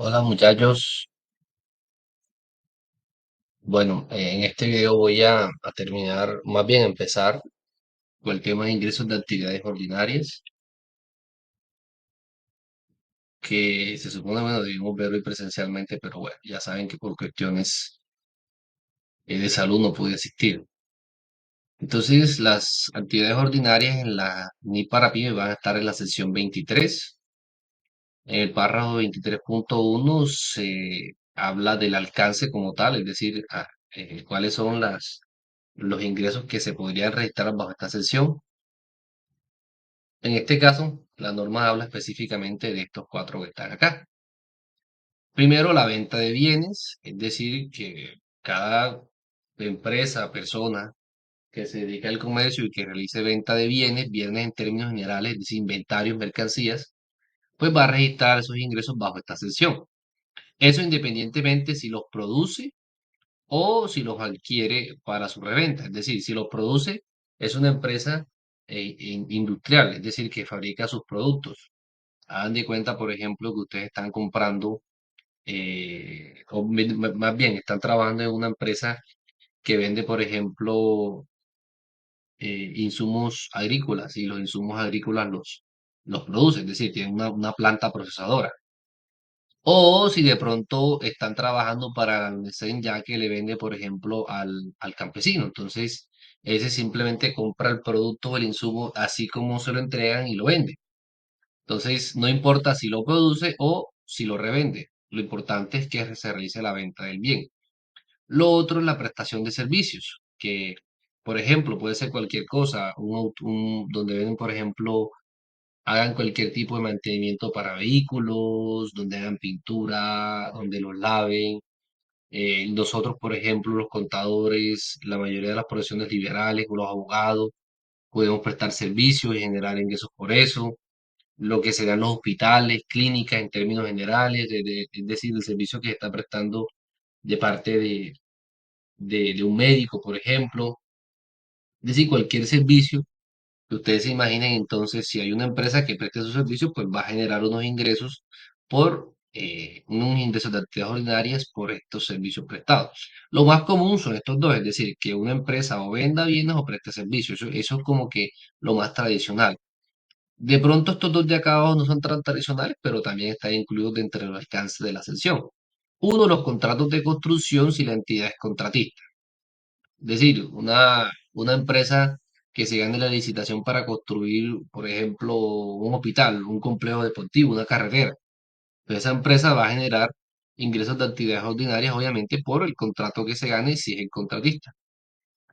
Hola muchachos, bueno, en este video voy a terminar, más bien empezar con el tema de ingresos de actividades ordinarias, que se supone, bueno, debimos verlo hoy presencialmente, pero bueno, ya saben que por cuestiones de salud no pude asistir. Entonces, las actividades ordinarias en la NI para PYME van a estar en la sección 23. En el párrafo 23.1 se habla del alcance como tal, es decir, cuáles son los ingresos que se podrían registrar bajo esta sección. En este caso, la norma habla específicamente de estos cuatro que están acá. Primero, la venta de bienes, es decir, que cada empresa, persona que se dedica al comercio y que realice venta de bienes en términos generales, es decir, inventarios, mercancías, pues va a registrar esos ingresos bajo esta sección. Eso independientemente si los produce o si los adquiere para su reventa. Es decir, si los produce, es una empresa industrial, es decir, que fabrica sus productos. Hagan de cuenta, por ejemplo, que ustedes están comprando, más bien, están trabajando en una empresa que vende, por ejemplo, insumos agrícolas y los insumos agrícolas los produce, es decir, tienen una planta procesadora. O si de pronto están trabajando para el almacén ya que le vende, por ejemplo, al campesino. Entonces, ese simplemente compra el producto o el insumo así como se lo entregan y lo vende. Entonces, no importa si lo produce o si lo revende. Lo importante es que se realice la venta del bien. Lo otro es la prestación de servicios, que, por ejemplo, puede ser cualquier cosa, donde venden, por ejemplo, hagan cualquier tipo de mantenimiento para vehículos, donde hagan pintura, donde los laven. Nosotros, por ejemplo, los contadores, la mayoría de las profesiones liberales o los abogados, podemos prestar servicios y generar ingresos por eso. Lo que serían los hospitales, clínicas en términos generales, es decir, el servicio que se está prestando de parte de un médico, por ejemplo. Es decir, cualquier servicio que ustedes se imaginen, entonces, si hay una empresa que preste sus servicios, pues va a generar unos ingresos unos ingresos de actividades ordinarias por estos servicios prestados. Lo más común son estos dos, es decir, que una empresa o venda bienes o preste servicios. Eso es como que lo más tradicional. De pronto estos dos de acá abajo no son tan tradicionales, pero también están incluidos dentro del alcance de la sanción. Uno, los contratos de construcción si la entidad es contratista. Es decir, una empresa que se gane la licitación para construir, por ejemplo, un hospital, un complejo deportivo, una carretera. Pues esa empresa va a generar ingresos de actividades ordinarias, obviamente, por el contrato que se gane si es el contratista,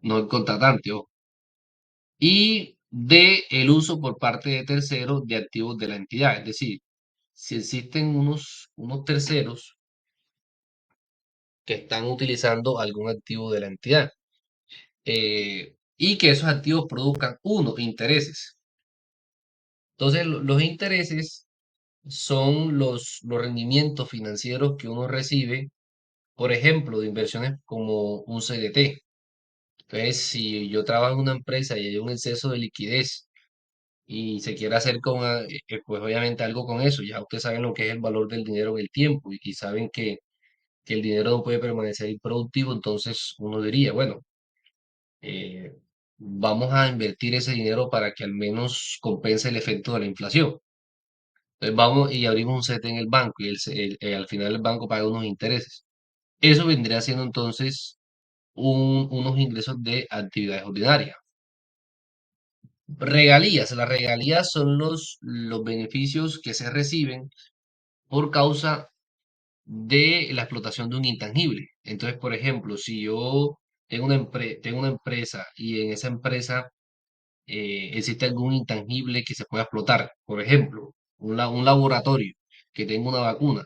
no el contratante, ojo. Y de el uso por parte de terceros de activos de la entidad. Es decir, si existen unos terceros que están utilizando algún activo de la entidad y que esos activos produzcan, uno, intereses. Entonces, los intereses son los rendimientos financieros que uno recibe, por ejemplo, de inversiones como un CDT. Entonces, si yo trabajo en una empresa y hay un exceso de liquidez y se quiere hacer pues obviamente algo con eso, ya ustedes saben lo que es el valor del dinero en el tiempo y saben que el dinero no puede permanecer improductivo, entonces uno diría, bueno, eh, vamos a invertir ese dinero para que al menos compense el efecto de la inflación. Entonces vamos y abrimos un CT en el banco y al final el banco paga unos intereses. Eso vendría siendo entonces unos ingresos de actividades ordinarias. Regalías. Las regalías son los beneficios que se reciben por causa de la explotación de un intangible. Entonces, por ejemplo, si yo tengo una empresa y en esa empresa existe algún intangible que se pueda explotar, por ejemplo, un laboratorio que tenga una vacuna,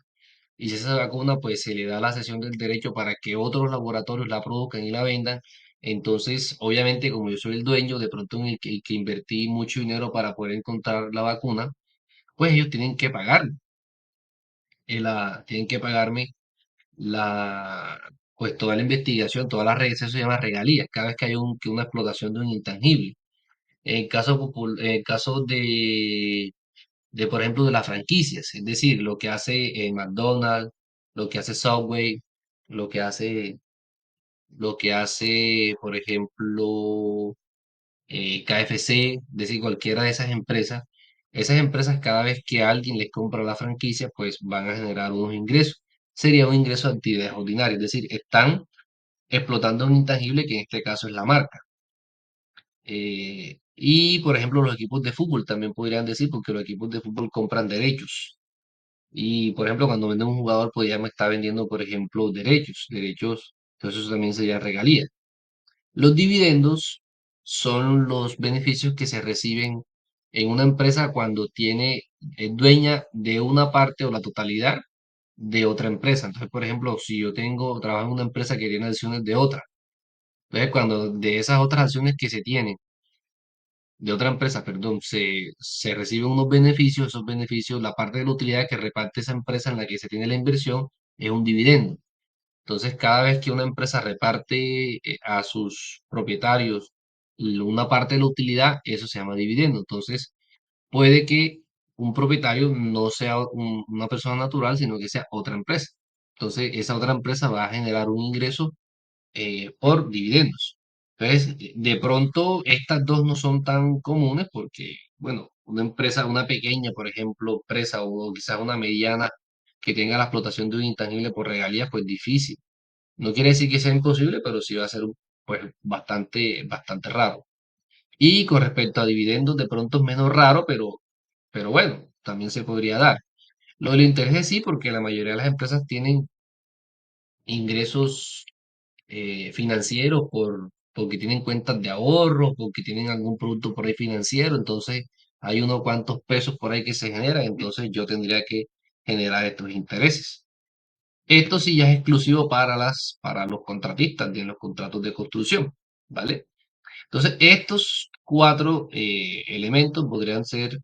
y si esa vacuna pues se le da la cesión del derecho para que otros laboratorios la produzcan y la vendan, entonces obviamente como yo soy el dueño, de pronto en el que invertí mucho dinero para poder encontrar la vacuna, pues ellos tienen que tienen que pagarme la, pues toda la investigación, todas las redes, eso se llama regalías, cada vez que hay que una explotación de un intangible. En el caso por ejemplo, de las franquicias, es decir, lo que hace McDonald's, lo que hace Subway, lo que hace, por ejemplo, KFC, es decir, cualquiera de esas empresas cada vez que alguien les compra la franquicia, pues van a generar unos ingresos. Sería un ingreso de actividades ordinarias, es decir, están explotando un intangible que en este caso es la marca. Y, por ejemplo, los equipos de fútbol también podrían decir, porque los equipos de fútbol compran derechos. Y, por ejemplo, cuando vende un jugador, pues ya me está vendiendo, por ejemplo, derechos, entonces eso también sería regalía. Los dividendos son los beneficios que se reciben en una empresa cuando es dueña de una parte o la totalidad de otra empresa. Entonces, por ejemplo, si yo trabajo en una empresa que tiene acciones de otra, entonces cuando de esas otras acciones que se tienen de otra empresa, perdón, se reciben unos beneficios, esos beneficios, la parte de la utilidad que reparte esa empresa en la que se tiene la inversión es un dividendo. Entonces, cada vez que una empresa reparte a sus propietarios una parte de la utilidad, eso se llama dividendo. Entonces, puede que un propietario no sea una persona natural, sino que sea otra empresa. Entonces, esa otra empresa va a generar un ingreso por dividendos. Entonces, de pronto, estas dos no son tan comunes porque, bueno, una empresa, una pequeña, por ejemplo, empresa o quizás una mediana que tenga la explotación de un intangible por regalías, pues difícil. No quiere decir que sea imposible, pero sí va a ser pues bastante raro. Y con respecto a dividendos, de pronto es menos raro, pero bueno, también se podría dar. Lo del interés sí, porque la mayoría de las empresas tienen ingresos financieros porque tienen cuentas de ahorro, porque tienen algún producto por ahí financiero, entonces hay unos cuantos pesos por ahí que se generan, entonces yo tendría que generar estos intereses. Esto sí ya es exclusivo para los contratistas de los contratos de construcción, ¿vale? Entonces, estos cuatro elementos podrían ser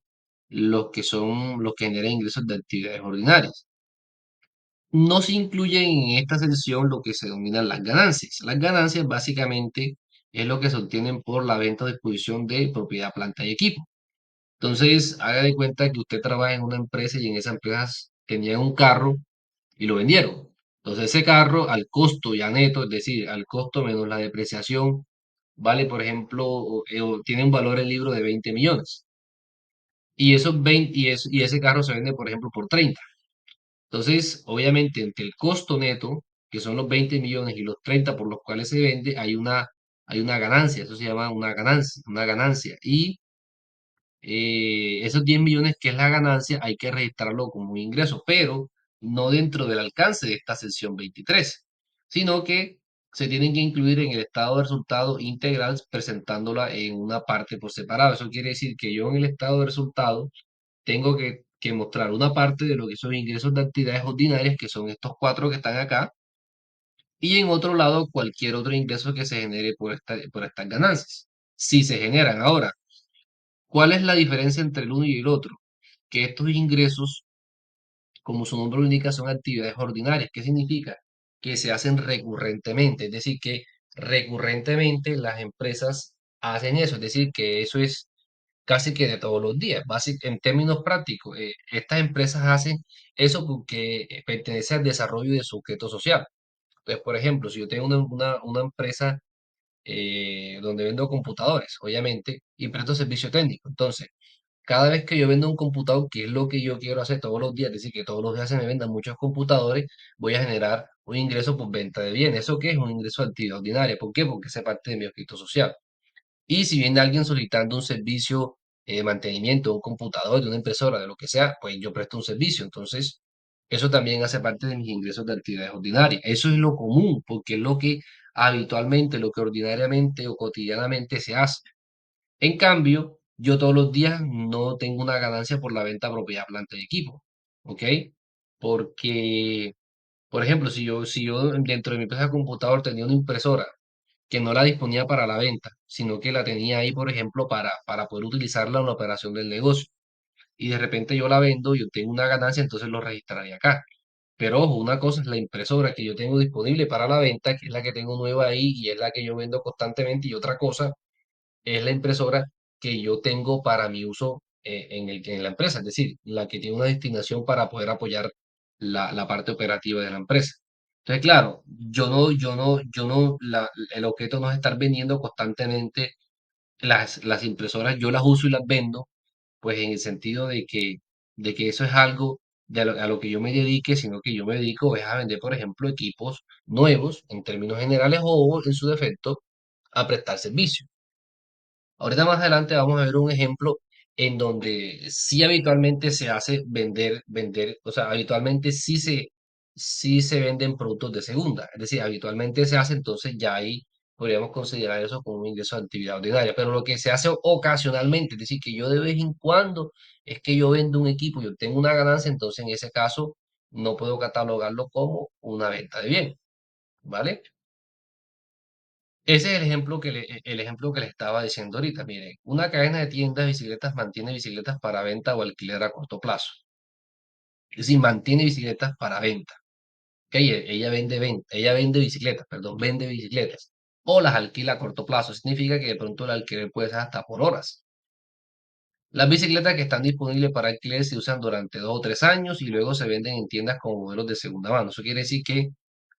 los que generan ingresos de actividades ordinarias. No se incluyen en esta sección lo que se denominan las ganancias. Las ganancias básicamente es lo que se obtienen por la venta o disposición de propiedad, planta y equipo. Entonces, haga de cuenta que usted trabaja en una empresa y en esa empresa tenían un carro y lo vendieron. Entonces ese carro al costo ya neto, es decir, al costo menos la depreciación, vale, por ejemplo, tiene un valor en libro de 20 millones. Y esos 20, y ese carro se vende, por ejemplo, por 30. Entonces, obviamente, entre el costo neto, que son los 20 millones, y los 30 por los cuales se vende, hay una ganancia. Eso se llama una ganancia, una ganancia. Y esos 10 millones que es la ganancia hay que registrarlo como un ingreso, pero no dentro del alcance de esta sección 23, sino que se tienen que incluir en el estado de resultado integral presentándola en una parte por separado. Eso quiere decir que yo en el estado de resultado tengo que mostrar una parte de lo que son ingresos de actividades ordinarias, que son estos cuatro que están acá, y en otro lado cualquier otro ingreso que se genere por estas ganancias. Si se generan ahora, ¿cuál es la diferencia entre el uno y el otro? Que estos ingresos, como su nombre lo indica, son actividades ordinarias. ¿Qué significa? Que se hacen recurrentemente, es decir, que recurrentemente las empresas hacen eso, es decir, que eso es casi que de todos los días. En términos prácticos, estas empresas hacen eso porque pertenece al desarrollo de su objeto social. Entonces, por ejemplo, si yo tengo una empresa donde vendo computadores, obviamente, y presto servicio técnico, entonces, cada vez que yo vendo un computador, que es lo que yo quiero hacer todos los días, es decir, que todos los días se me vendan muchos computadores, voy a generar un ingreso por venta de bienes. ¿Eso qué es? Un ingreso de actividad ordinaria. ¿Por qué? Porque es parte de mi objeto social. Y si viene alguien solicitando un servicio de mantenimiento de un computador, de una impresora, de lo que sea, pues yo presto un servicio. Entonces, eso también hace parte de mis ingresos de actividades ordinarias. Eso es lo común, porque es lo que habitualmente, lo que ordinariamente o cotidianamente se hace. En cambio, yo todos los días no tengo una ganancia por la venta de propiedad, planta y equipo. ¿Ok? Porque, por ejemplo, si yo dentro de mi empresa de computador tenía una impresora que no la disponía para la venta, sino que la tenía ahí, por ejemplo, para poder utilizarla en la operación del negocio. Y de repente yo la vendo, yo tengo una ganancia, entonces lo registraría acá. Pero ojo, una cosa es la impresora que yo tengo disponible para la venta, que es la que tengo nueva ahí y es la que yo vendo constantemente, y otra cosa es la impresora que yo tengo para mi uso en la empresa, es decir, la que tiene una destinación para poder apoyar la parte operativa de la empresa. Entonces, claro, el objeto no es estar vendiendo constantemente las impresoras, yo las uso y las vendo, pues en el sentido de que eso es algo a lo que yo me dedique, sino que yo me dedico es a vender, por ejemplo, equipos nuevos en términos generales o en su defecto a prestar servicio. Ahorita más adelante vamos a ver un ejemplo en donde sí habitualmente se hace vender, o sea, habitualmente sí se venden productos de segunda. Es decir, habitualmente se hace, entonces ya ahí podríamos considerar eso como un ingreso de actividad ordinaria. Pero lo que se hace ocasionalmente, es decir, que yo de vez en cuando es que yo vendo un equipo, yo tengo una ganancia, entonces en ese caso no puedo catalogarlo como una venta de bien, ¿vale? Ese es el ejemplo que le estaba diciendo ahorita. Mire, una cadena de tiendas de bicicletas mantiene bicicletas para venta o alquiler a corto plazo. Es decir, mantiene bicicletas para venta. Ok, ella vende bicicletas, perdón, vende bicicletas. O las alquila a corto plazo. Significa que de pronto el alquiler puede ser hasta por horas. Las bicicletas que están disponibles para alquiler se usan durante 2 o 3 años y luego se venden en tiendas como modelos de segunda mano. Eso quiere decir que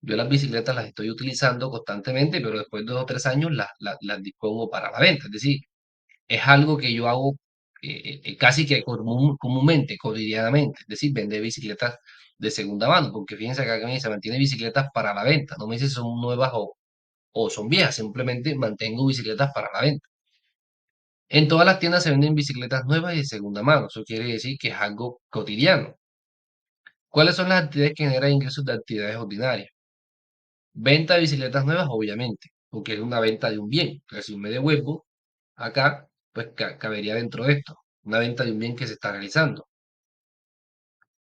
yo las bicicletas las estoy utilizando constantemente, pero después de 2 o 3 años las dispongo para la venta. Es decir, es algo que yo hago casi que comúnmente, cotidianamente. Es decir, vender bicicletas de segunda mano, porque fíjense que acá me dice, mantiene bicicletas para la venta. No me dice si son nuevas o son viejas, simplemente mantengo bicicletas para la venta. En todas las tiendas se venden bicicletas nuevas y de segunda mano. Eso quiere decir que es algo cotidiano. ¿Cuáles son las actividades que generan ingresos de actividades ordinarias? Venta de bicicletas nuevas, obviamente, porque es una venta de un bien. Entonces, si un medio huevo, acá, pues cabería dentro de esto. Una venta de un bien que se está realizando.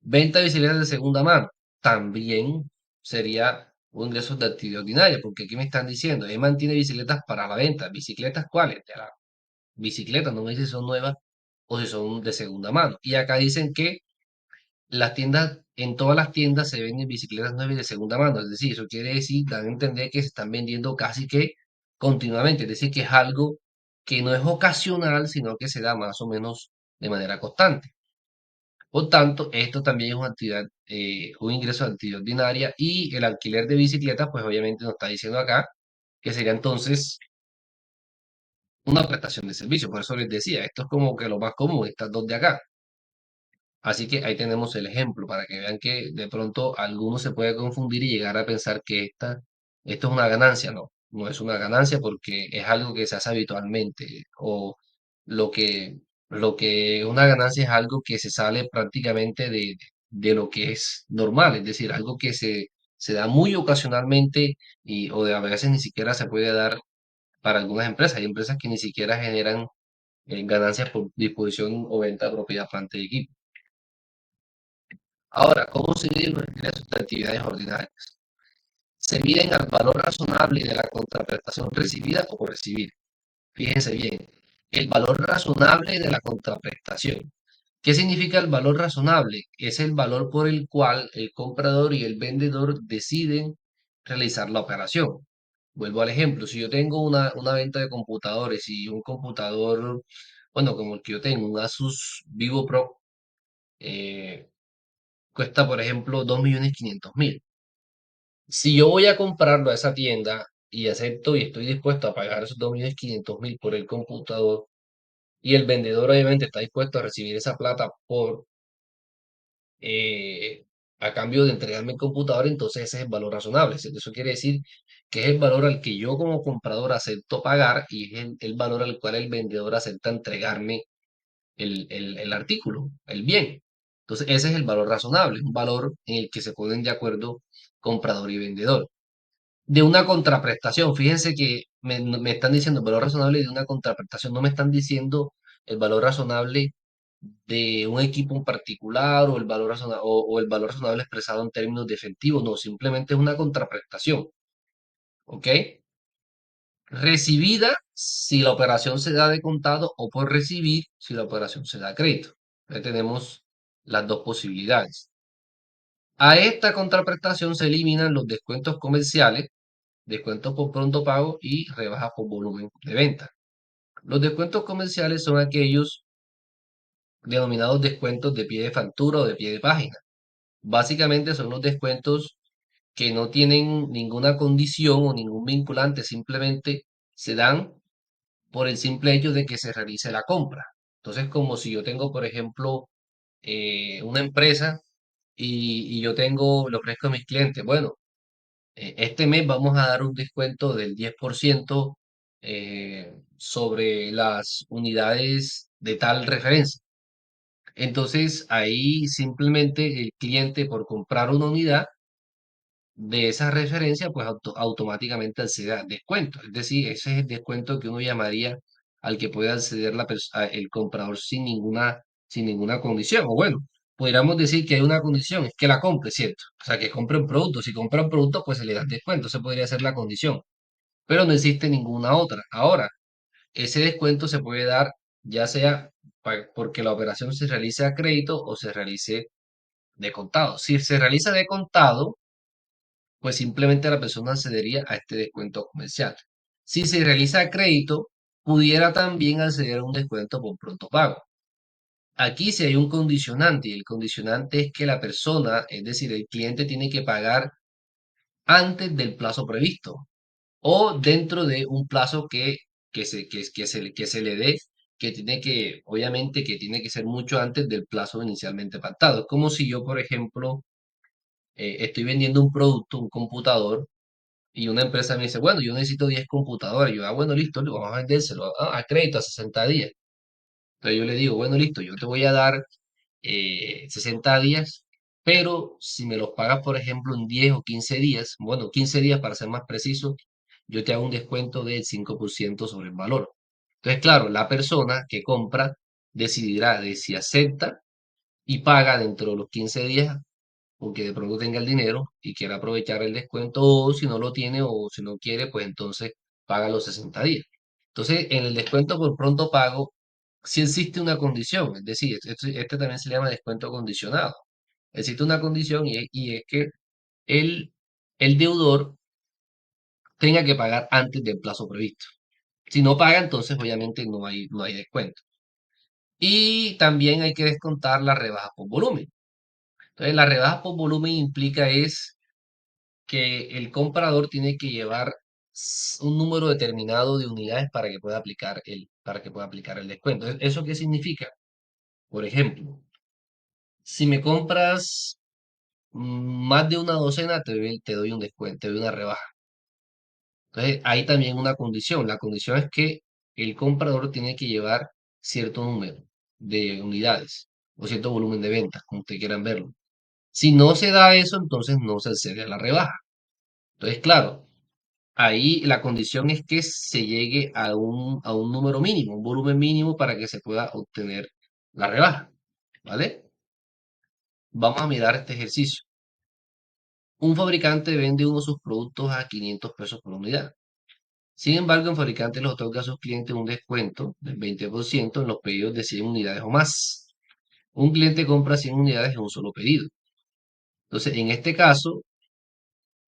Venta de bicicletas de segunda mano, también sería un ingreso de actividad ordinaria, porque aquí me están diciendo, él mantiene bicicletas para la venta. ¿Bicicletas cuáles? De la bicicleta, no me dice si son nuevas o si son de segunda mano. Y acá dicen que las tiendas, en todas las tiendas se venden bicicletas nuevas y de segunda mano. Es decir, eso quiere decir, dan a entender que se están vendiendo casi que continuamente. Es decir, que es algo que no es ocasional, sino que se da más o menos de manera constante. Por tanto, esto también es una actividad, un ingreso de actividad ordinaria y el alquiler de bicicletas, pues obviamente nos está diciendo acá que sería entonces una prestación de servicio. Por eso les decía, esto es como que lo más común, estas dos de acá. Así que ahí tenemos el ejemplo para que vean que de pronto alguno se puede confundir y llegar a pensar que esto es una ganancia. No, no es una ganancia porque es algo que se hace habitualmente. O lo que, lo que una ganancia es algo que se sale prácticamente de lo que es normal, es decir, algo que se da muy ocasionalmente o de a veces ni siquiera se puede dar para algunas empresas. Hay empresas que ni siquiera generan ganancias por disposición o venta de propiedad, planta y equipo. Ahora, ¿cómo se miden los ingresos de actividades ordinarias? Se miden al valor razonable de la contraprestación recibida o por recibir. Fíjense bien, el valor razonable de la contraprestación. ¿Qué significa el valor razonable? Es el valor por el cual el comprador y el vendedor deciden realizar la operación. Vuelvo al ejemplo, si yo tengo una venta de computadores y un computador, bueno, como el que yo tengo, un Asus VivoPro, eh, cuesta, por ejemplo, 2.500.000. Si yo voy a comprarlo a esa tienda y acepto y estoy dispuesto a pagar esos 2.500.000 por el computador y el vendedor obviamente está dispuesto a recibir esa plata eh, a cambio de entregarme el computador, entonces ese es el valor razonable. Eso quiere decir que es el valor al que yo como comprador acepto pagar y es el valor al cual el vendedor acepta entregarme el artículo, el bien. Entonces, ese es el valor razonable, un valor en el que se ponen de acuerdo comprador y vendedor. De una contraprestación, fíjense que me están diciendo el valor razonable de una contraprestación, no me están diciendo el valor razonable de un equipo en particular o o el valor razonable expresado en términos de efectivo, no, simplemente es una contraprestación, ¿ok? Recibida si la operación se da de contado o por recibir si la operación se da a crédito. Ahí tenemos las dos posibilidades. A esta contraprestación se eliminan los descuentos comerciales, descuentos por pronto pago y rebajas por volumen de venta. Los descuentos comerciales son aquellos denominados descuentos de pie de factura o de pie de página. Básicamente son los descuentos que no tienen ninguna condición o ningún vinculante, simplemente se dan por el simple hecho de que se realice la compra. Entonces, como si yo tengo, por ejemplo, una empresa y yo tengo, le ofrezco a mis clientes, bueno, este mes vamos a dar un descuento del 10% sobre las unidades de tal referencia. Entonces, ahí simplemente el cliente por comprar una unidad de esa referencia, pues automáticamente accede al descuento. Es decir, ese es el descuento que uno llamaría al que puede acceder el comprador sin ninguna condición. O bueno, podríamos decir que hay una condición, es que la compre, ¿cierto? O sea, que compre un producto. Si compra un producto, pues se le da el descuento. Esa podría ser la condición. Pero no existe ninguna otra. Ahora, ese descuento se puede dar ya sea porque la operación se realice a crédito o se realice de contado. Si se realiza de contado, pues simplemente la persona accedería a este descuento comercial. Si se realiza a crédito, pudiera también acceder a un descuento por pronto pago. Aquí sí hay un condicionante y el condicionante es que la persona, es decir, el cliente tiene que pagar antes del plazo previsto o dentro de un plazo que se le dé, que tiene que, obviamente, que tiene que ser mucho antes del plazo inicialmente pactado. Es como si yo, por ejemplo, estoy vendiendo un producto, un computador, y una empresa me dice, bueno, yo necesito 10 computadoras. Y yo, bueno, listo, vamos a vendérselo a crédito a 60 días. Entonces yo le digo, bueno, listo, yo te voy a dar 60 días, pero si me los pagas, por ejemplo, en 10 o 15 días, bueno, 15 días para ser más preciso, yo te hago un descuento del 5% sobre el valor. Entonces, claro, la persona que compra decidirá de si acepta y paga dentro de los 15 días porque de pronto tenga el dinero y quiera aprovechar el descuento, o si no lo tiene o si no quiere, pues entonces paga los 60 días. Entonces, en el descuento por pronto pago, sí existe una condición, es decir, este también se llama descuento condicionado. Existe una condición y es que el, el deudor tenga que pagar antes del plazo previsto. Si no paga, entonces obviamente no hay descuento. Y también hay que descontar la rebaja por volumen. Entonces, la rebaja por volumen implica es que el comprador tiene que llevar un número determinado de unidades para que pueda aplicar el descuento. ¿Eso qué significa? Por ejemplo, si me compras más de una docena, te doy un descuento, te doy una rebaja. Entonces, hay también una condición. La condición es que el comprador tiene que llevar cierto número de unidades o cierto volumen de ventas, como ustedes quieran verlo. Si no se da eso, entonces no se accede a la rebaja. Entonces, claro, ahí la condición es que se llegue a un número mínimo, un volumen mínimo para que se pueda obtener la rebaja. ¿Vale? Vamos a mirar este ejercicio. Un fabricante vende uno de sus productos a 500 pesos por unidad. Sin embargo, el fabricante les otorga a sus clientes un descuento del 20% en los pedidos de 100 unidades o más. Un cliente compra 100 unidades en un solo pedido. Entonces, en este caso,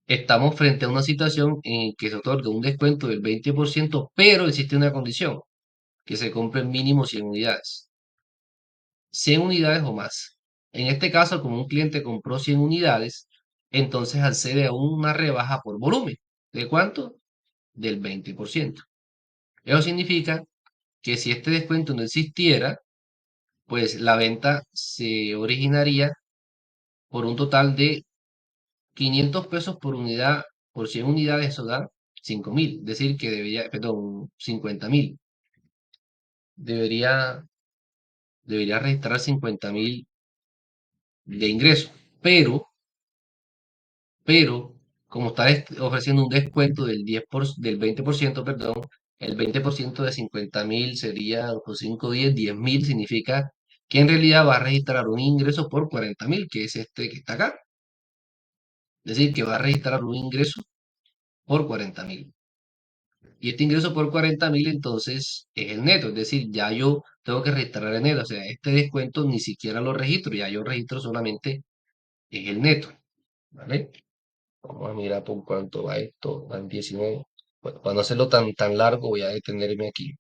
estamos frente a una situación en que se otorga un descuento del 20%, pero existe una condición, que se compren mínimo 100 unidades. 100 unidades o más. En este caso, como un cliente compró 100 unidades, entonces accede a una rebaja por volumen. ¿De cuánto? Del 20%. Eso significa que si este descuento no existiera, pues la venta se originaría por un total de 500 pesos por unidad, por 100 unidades, eso da 5.000. Es decir, que debería, perdón, 50.000. Debería, debería registrar 50.000 de ingreso. Pero como está ofreciendo un descuento del 20%, perdón, el 20% de 50.000 sería por 5 días, 10.000, significa que en realidad va a registrar un ingreso por 40.000, que es este que está acá. Es decir, que va a registrar un ingreso por 40.000. Y este ingreso por 40.000 entonces es el neto, es decir, ya yo tengo que registrar el neto, o sea, este descuento ni siquiera lo registro, ya yo registro solamente es el neto, ¿vale? Vamos a mirar por cuánto va esto, van 19. Bueno, para no hacerlo tan largo, voy a detenerme aquí.